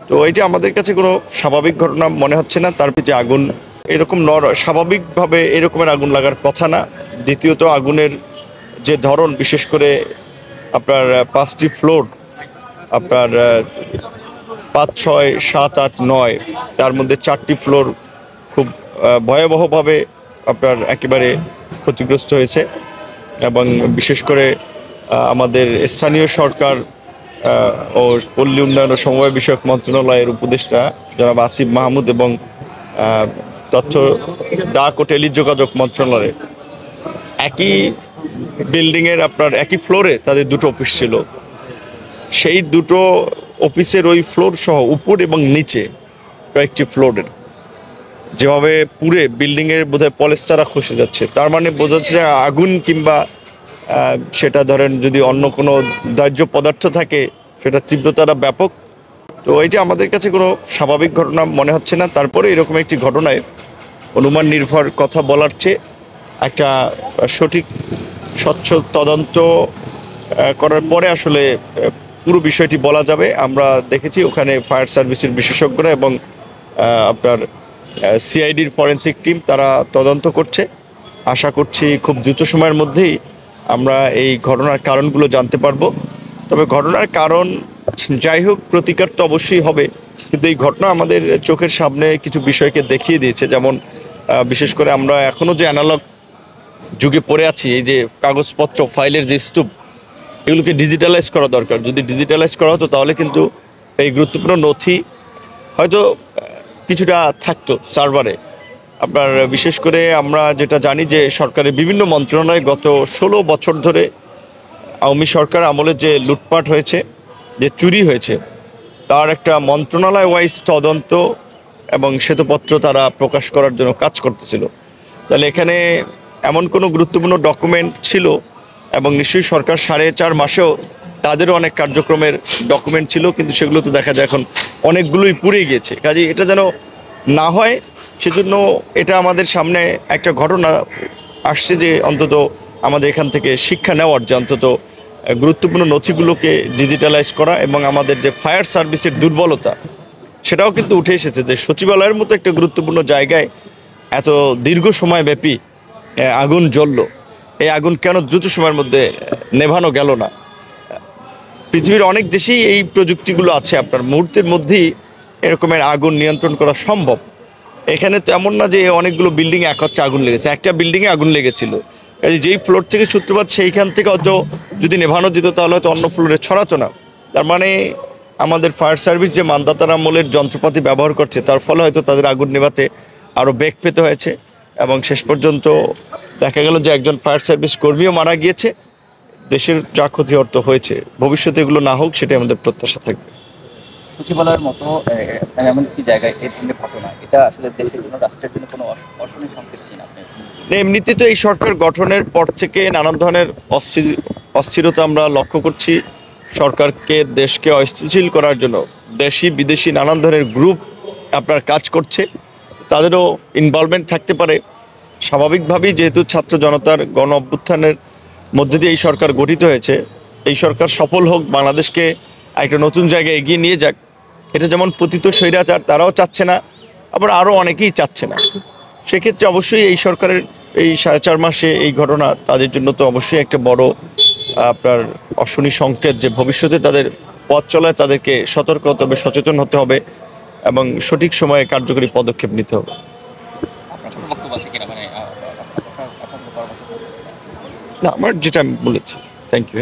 তো এটা আমাদের কাছে কোনো স্বাভাবিক ঘটনা মনে হচ্ছে না। তার যে আগুন এরকম স্বাভাবিকভাবে এরকমের আগুন লাগার কথা না। দ্বিতীয়ত আগুনের যে ধরন, বিশেষ করে আপনার 5টি ফ্লোর, আপনার 5, 6, 7, 8, 9, তার মধ্যে 4টি ফ্লোর খুব ভয়াবহভাবে আপনার একেবারে ক্ষতিগ্রস্ত হয়েছে। এবং বিশেষ করে আমাদের স্থানীয় সরকার ও পল্লী উন্নয়ন ও সমবায় বিষয়ক মন্ত্রণালয়ের উপদেষ্টা জনাব আসিফ মাহমুদ এবং তথ্য, ডাক ও টেলিযোগাযোগ মন্ত্রণালয়ের একই বিল্ডিংয়ের আপনার একই ফ্লোরে তাদের দুটো অফিস ছিল। সেই দুটো অফিসের ওই ফ্লোর সহ উপর এবং নিচে কয়েকটি ফ্লোরের যেভাবে পুরে বিল্ডিংয়ের বোধহয় পলেস্টারা খসে যাচ্ছে, তার মানে বোঝা যাচ্ছে আগুন কিংবা সেটা ধরেন যদি অন্য কোনো দাহ্য পদার্থ থাকে সেটা তীব্রতাটা ব্যাপক। তো এটা আমাদের কাছে কোনো স্বাভাবিক ঘটনা মনে হচ্ছে না। তারপরে এরকম একটি ঘটনায় অনুমান নির্ভর কথা বলার চেয়ে একটা সঠিক স্বচ্ছ তদন্ত করার পরে আসলে পুরো বিষয়টি বলা যাবে। আমরা দেখেছি ওখানে ফায়ার সার্ভিসের বিশেষজ্ঞরা এবং আপনার সিআইডির ফরেন্সিক টিম তারা তদন্ত করছে। আশা করছি খুব দ্রুত সময়ের মধ্যেই আমরা এই ঘটনার কারণগুলো জানতে পারবো। তবে ঘটনার কারণ যাই হোক, প্রতিকার তো অবশ্যই হবে, কিন্তু এই ঘটনা আমাদের চোখের সামনে কিছু বিষয়কে দেখিয়ে দিয়েছে। যেমন বিশেষ করে আমরা এখনও যে অ্যানালগ যুগে পড়ে আছি, এই যে কাগজপত্র ফাইলের যে স্তূপ, এগুলোকে ডিজিটালাইজ করা দরকার। যদি ডিজিটালাইজ করা হতো তাহলে কিন্তু এই গুরুত্বপূর্ণ নথি হয়তো কিছুটা থাকতো সার্ভারে। আপনার বিশেষ করে আমরা যেটা জানি যে সরকারের বিভিন্ন মন্ত্রণালয় গত 16 বছর ধরে আওয়ামী সরকার আমলে যে লুটপাট হয়েছে, যে চুরি হয়েছে, তার একটা মন্ত্রণালয় ওয়াইজ তদন্ত এবং শ্বেতপত্র তারা প্রকাশ করার জন্য কাজ করতেছিল। তাহলে এখানে এমন কোনো গুরুত্বপূর্ণ ডকুমেন্ট ছিল এবং নিশ্চয়ই সরকার 4.5 মাসেও তাদেরও অনেক কার্যক্রমের ডকুমেন্ট ছিল, কিন্তু সেগুলো তো দেখা যায় এখন অনেকগুলোই পুড়ে গিয়েছে। কাজে এটা যেন না হয় সেজন্য এটা আমাদের সামনে একটা ঘটনা আসছে যে অন্তত আমাদের এখান থেকে শিক্ষা নেওয়ার, যে অন্তত গুরুত্বপূর্ণ নথিগুলোকে ডিজিটালাইজ করা। এবং আমাদের যে ফায়ার সার্ভিসের দুর্বলতা সেটাও কিন্তু উঠে এসেছে, যে সচিবালয়ের মতো একটা গুরুত্বপূর্ণ জায়গায় এত দীর্ঘ সময়ব্যাপী আগুন জ্বলল, এই আগুন কেন দ্রুত সময়ের মধ্যে নেভানো গেল না। পৃথিবীর অনেক দেশেই এই প্রযুক্তিগুলো আছে, আপনার মুহূর্তের মধ্যেই এরকমের আগুন নিয়ন্ত্রণ করা সম্ভব। এখানে তো এমন না যে অনেকগুলো বিল্ডিং একত্রে আগুন লেগেছে, একটা বিল্ডিংয়ে আগুন লেগেছিল। কাজে যেই ফ্লোর থেকে সূত্রপাত সেইখান থেকে হয়তো যদি নেভানো যেত তাহলে হয়তো অন্য ফ্লোরে ছড়াতো না। তার মানে আমাদের ফায়ার সার্ভিস যে মানদাতার আমলের যন্ত্রপাতি ব্যবহার করছে, তার ফলে হয়তো তাদের আগুন নেভাতে আরও বেগ পেতে হয়েছে। এবং শেষ পর্যন্ত দেখা গেল যে একজন ফায়ার সার্ভিস কর্মীও মারা গিয়েছে। দেশের যা ক্ষতি অর্থ হয়েছে, ভবিষ্যতে এগুলো না হোক সেটাই আমাদের প্রত্যাশা থাকবে। সচিবালয়ের মতো এমন একটি জায়গায় এই ধরনের ঘটনা, এটা আসলে দেশের জন্য, রাষ্ট্রের জন্য কোনো অশনি সংকেত কিনা? এমনিতে তো এই সরকার গঠনের পর থেকে নানান ধরনের অস্থিরতা আমরা লক্ষ্য করছি। সরকারকে, দেশকে অস্থিতিশীল করার জন্য দেশি বিদেশি নানান ধরনের গ্রুপ আপনার কাজ করছে, তাদেরও ইনভলভমেন্ট থাকতে পারে। স্বাভাবিকভাবেই যেহেতু ছাত্র জনতার গণ অভ্যুত্থানের মধ্যে দিয়ে এই সরকার গঠিত হয়েছে, এই সরকার সফল হোক, বাংলাদেশকে একটা নতুন জায়গায় এগিয়ে নিয়ে যাক, এটা যেমন পতিত স্বৈরাচার তারাও চাচ্ছে না, আবার আরও অনেকেই চাচ্ছে না। সেক্ষেত্রে অবশ্যই এই সরকারের এই 4.5 মাসে এই ঘটনা তাদের জন্য তো অবশ্যই একটা বড় আপনার অশনি সংকেত, যে ভবিষ্যতে তাদের পথ চলায় তাদেরকে সতর্ক হতে হবে, সচেতন হতে হবে এবং সঠিক সময়ে কার্যকরী পদক্ষেপ নিতে হবে। না, আমার যেটা আমি বলেছি। Thank you.